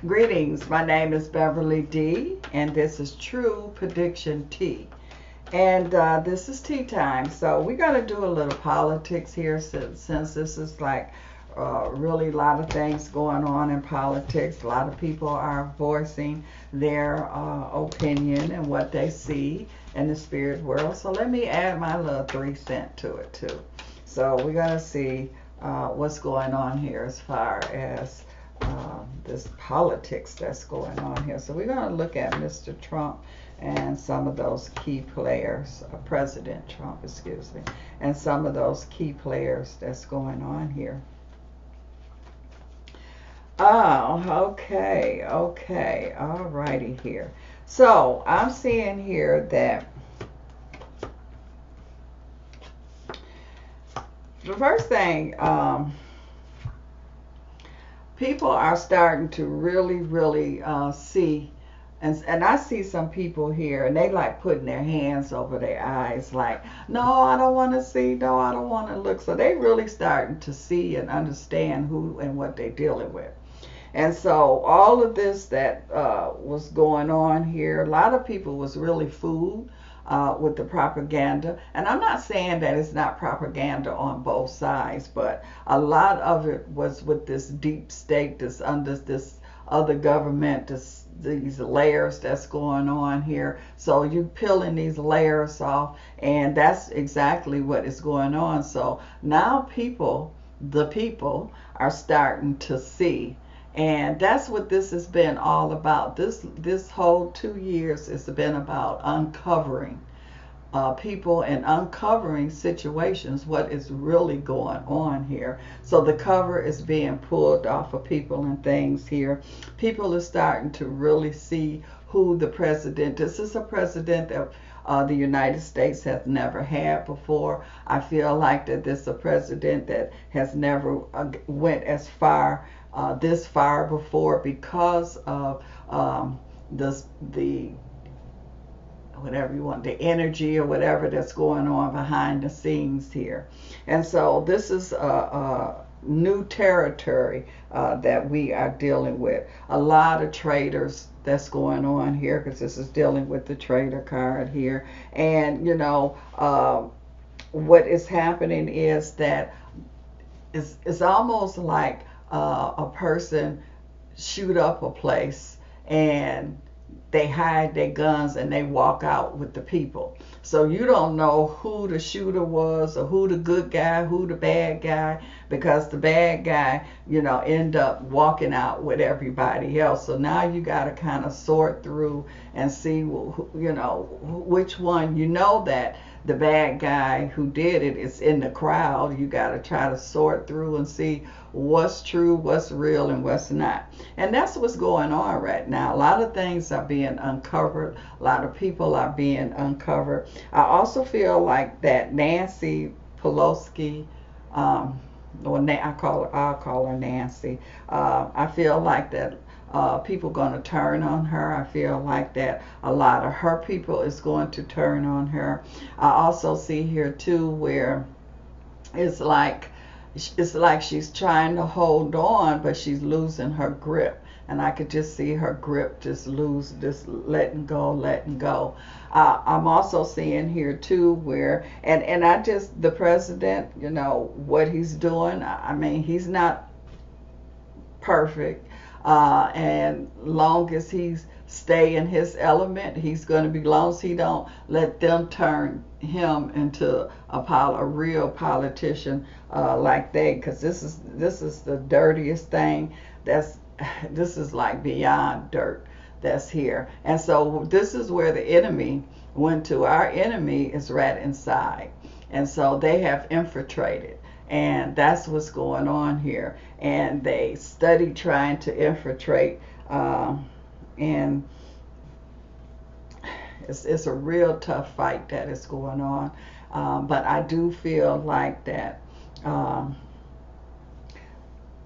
Greetings, my name is Beverly D, and this is True Prediction Tea. And this is tea time, so we're going to do a little politics here since this is like really a lot of things going on in politics. A lot of people are voicing their opinion and what they see in the spirit world. So let me add my little 3 cents to it too. So we're going to see what's going on here as far as this politics that's going on here. So we're going to look at Mr. Trump and some of those key players, President Trump, excuse me, and some of those key players that's going on here. Oh, okay, all righty here. So I'm seeing here that the first thing, people are starting to really see, and I see some people here, and they like putting their hands over their eyes, like, no, I don't want to see, no, I don't want to look. So they really starting to see and understand who and what they're dealing with. And so all of this that was going on here, a lot of people was really fooled with the propaganda. And I'm not saying that it's not propaganda on both sides, but a lot of it was with this deep state, this under this other government, these layers that's going on here. So you peeling these layers off, and that's exactly what is going on. So now the people are starting to see. And that's what this has been all about. This whole 2 years has been about uncovering people and uncovering situations, what is really going on here. So the cover is being pulled off of people and things here. People are starting to really see who the president is. This is a president that the United States has never had before. I feel like that this is a president that has never went as far this far before, because of the whatever you want, the energy or whatever that's going on behind the scenes here. And so this is a new territory that we are dealing with. A lot of traitors that's going on here, because this is dealing with the traitor card here. And you know, what is happening is that it's almost like a person shoot up a place and they hide their guns and they walk out with the people. So you don't know who the shooter was, or who the good guy, who the bad guy, because the bad guy, you know, end up walking out with everybody else. So now you got to kind of sort through and see, you know, which one. You know that the bad guy who did it is in the crowd. You got to try to sort through and see what's true, what's real, and what's not. And that's what's going on right now. A lot of things are being uncovered. A lot of people are being uncovered. I also feel like that Nancy Pelosi, I'll call her Nancy. I feel like that people going to turn on her. I feel like that a lot of her people is going to turn on her. I also see here too where it's like she's trying to hold on, but she's losing her grip. And I could just see her grip just lose, just letting go. I'm also seeing here too where, and I just, the president, you know, what he's doing, I mean, he's not perfect. And long as he's stay in his element, he's going to be, long as he don't let them turn him into a real politician like they, because this is the dirtiest thing. This is like beyond dirt that's here. And so this is where the enemy went to. Our enemy is right inside, and so they have infiltrated. And that's what's going on here. And they study trying to infiltrate, and it's a real tough fight that is going on. But I do feel like that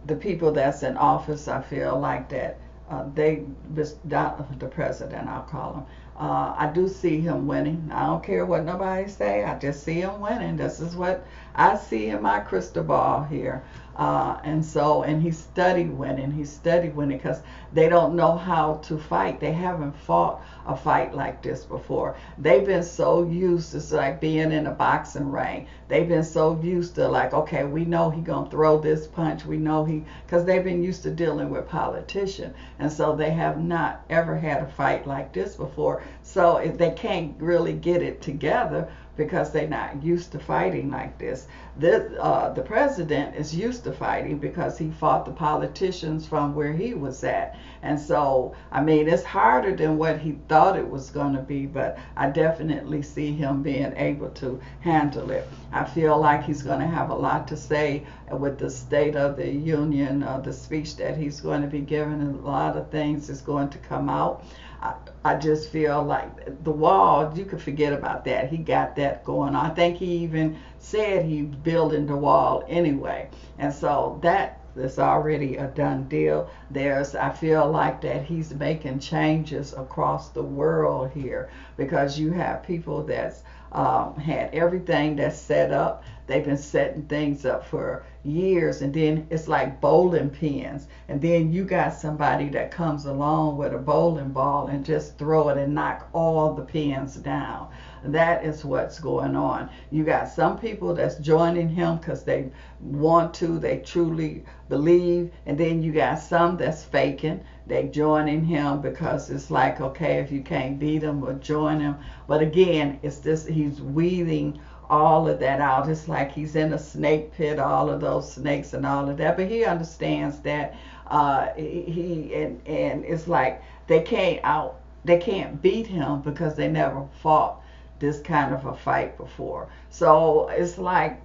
the people that's in office, I feel like that the president, I'll call him, I do see him winning. I don't care what nobody say. I just see him winning. This is what I see in my crystal ball here. And he studied winning. He studied winning because they don't know how to fight. They haven't fought a fight like this before. They've been so used to, it's like being in a boxing ring. They've been so used to, like, okay, we know he gonna throw this punch. We know because they've been used to dealing with politicians, and so they have not ever had a fight like this before. So if they can't really get it together, because they're not used to fighting like this. The president is used to fighting because he fought the politicians from where he was at. And so, I mean, it's harder than what he thought it was going to be, but I definitely see him being able to handle it. I feel like he's going to have a lot to say with the State of the Union, the speech that he's going to be giving, and a lot of things is going to come out. I just feel like the wall, you could forget about that. He got that going on. I think he even said he's building the wall anyway. And so that is already a done deal. I feel like that he's making changes across the world here, because you have people that's had everything that's set up. They've been setting things up for years, and then it's like bowling pins, and then you got somebody that comes along with a bowling ball and just throw it and knock all the pins down. That is what's going on. You got some people that's joining him because they want to, they truly believe, and then you got some that's faking. They joining him because it's like, okay, if you can't beat him, or join him. But again, it's this, he's weeding all of that out. It's like he's in a snake pit, all of those snakes and all of that. But he understands that and it's like they can't beat him because they never fought this kind of a fight before. So it's like,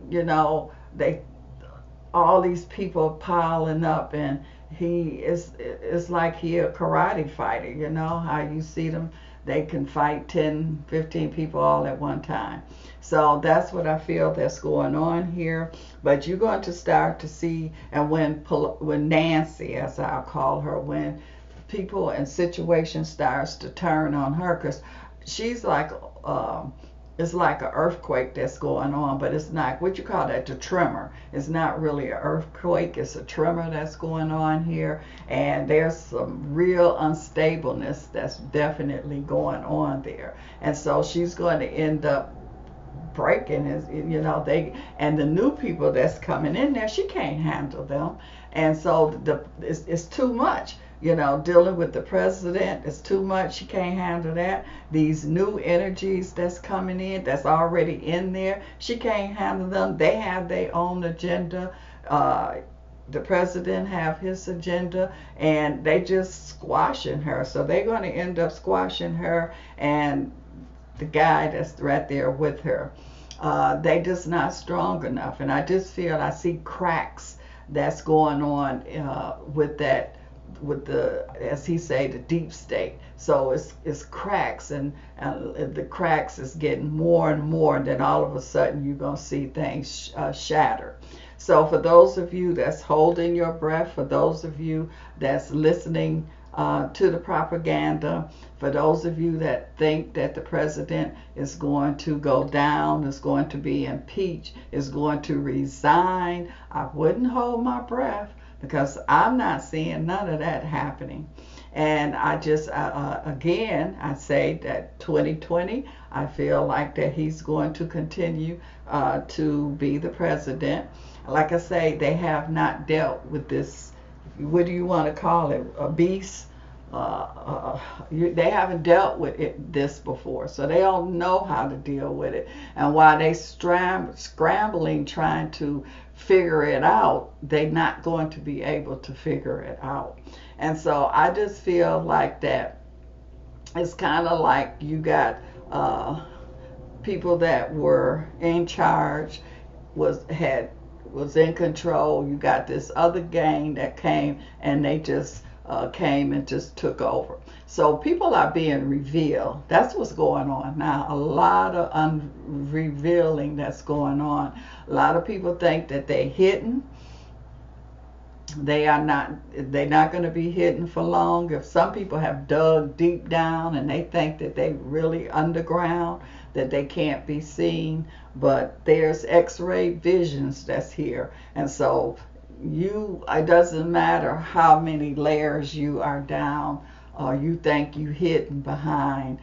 all these people piling up, and it's like he a karate fighter, how you see them, they can fight 10, 15 people all at one time. So that's what I feel that's going on here. But you're going to start to see, and when Nancy, as I'll call her, when people and situations starts to turn on her, because she's like, it's like an earthquake that's going on, but it's not, what you call that, the tremor. It's not really an earthquake, it's a tremor that's going on here. And there's some real unstableness that's definitely going on there. And so she's going to end up breaking, and the new people that's coming in there, she can't handle them. And so it's too much. Dealing with the president is too much. She can't handle that. These new energies that's coming in, that's already in there, she can't handle them. They have their own agenda. The president have his agenda, and they just squashing her. So they're going to end up squashing her and the guy that's right there with her. They just not strong enough. And I just feel I see cracks that's going on with the, as he say, the deep state. So it's cracks, and the cracks is getting more and more, and then all of a sudden you're going to see things shatter. So for those of you that's holding your breath, for those of you that's listening to the propaganda, for those of you that think that the president is going to go down, is going to be impeached, is going to resign, I wouldn't hold my breath, because I'm not seeing none of that happening. And I just, again, I say that 2020, I feel like that he's going to continue to be the president. Like I say, they have not dealt with this, what do you want to call it, a beast? They haven't dealt with this before, so they don't know how to deal with it. And while they scrambling trying to figure it out, they're not going to be able to figure it out. And so I just feel like that it's kind of like you got people that were in charge, was in control. You got this other gang that came, and they just came and just took over. So people are being revealed. That's what's going on now. A lot of unrevealing that's going on. A lot of people think that they're hidden, they're not going to be hidden for long. If some people have dug deep down and they think that they really underground, that they can't be seen, but there's x-ray visions that's here. And so it doesn't matter how many layers you are down or you think you hidden behind,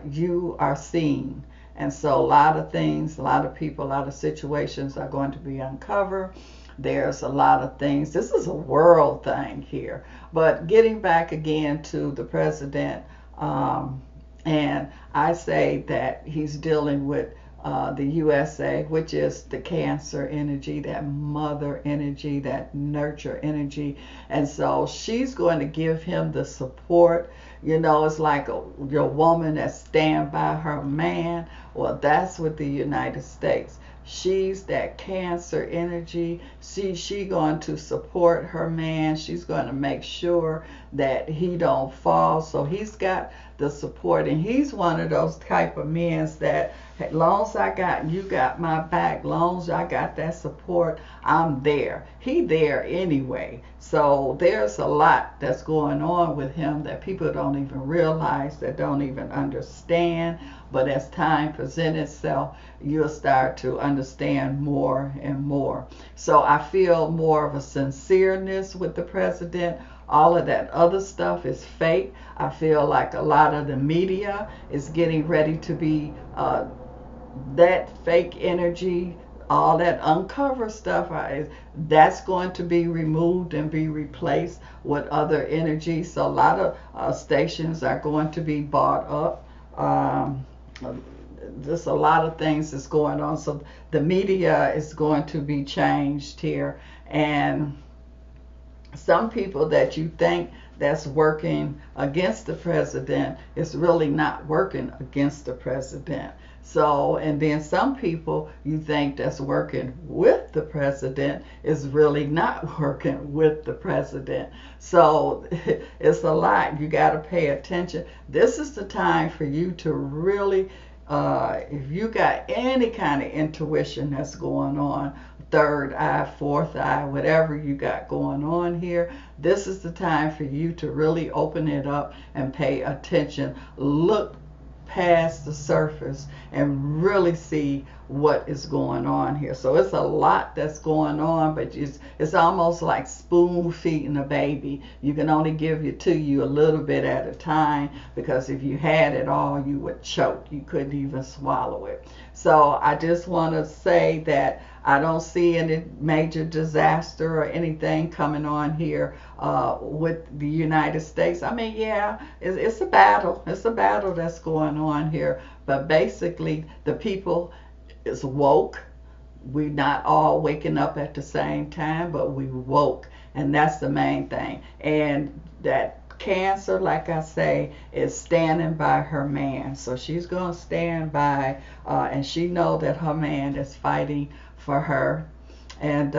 you are seen. And so a lot of things, a lot of people, a lot of situations are going to be uncovered. There's a lot of things. This is a world thing here. But getting back again to the president, and I say that he's dealing with the USA, which is the Cancer energy, that mother energy, that nurture energy. And so she's going to give him the support. You know, it's like your woman that stand by her man. Well, that's with the United States. She's that Cancer energy. She going to support her man. She's going to make sure that he don't fall. So he's got the support, and he's one of those type of men that, as long as I got you got my back, long as I got that support, I'm there. He there anyway. So there's a lot that's going on with him that people don't even realize, that don't even understand. But as time presents itself, you'll start to understand more and more. So I feel more of a sincereness with the president. All of that other stuff is fake. I feel like a lot of the media is getting ready to be that fake energy, all that uncovered stuff, that's going to be removed and be replaced with other energy. So a lot of stations are going to be bought up. There's a lot of things that's going on. So the media is going to be changed here. And some people that you think that's working against the president is really not working against the president. So, and then some people you think that's working with the president is really not working with the president. So it's a lot. You got to pay attention. This is the time for you to really, if you got any kind of intuition that's going on, third eye, fourth eye, whatever you got going on here, this is the time for you to really open it up and pay attention. Look past the surface and really see what is going on here. So it's a lot that's going on, but it's almost like spoon feeding a baby. You can only give it to you a little bit at a time, because if you had it all, you would choke. You couldn't even swallow it. So I just want to say that I don't see any major disaster or anything coming on here with the United States. I mean, yeah, it's a battle. It's a battle that's going on here. But basically, the people is woke. We're not all waking up at the same time, but we woke. And that's the main thing. And that Cancer, like I say, is standing by her man. So she's going to stand by, and she know that her man is fighting for her. And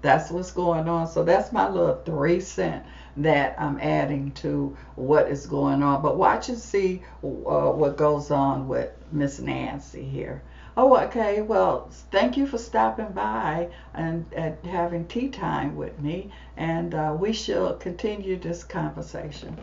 that's what's going on. So that's my little 3 cents that I'm adding to what is going on. But watch and see what goes on with Miss Nancy here. Oh, okay. Well, thank you for stopping by and having tea time with me. And we shall continue this conversation.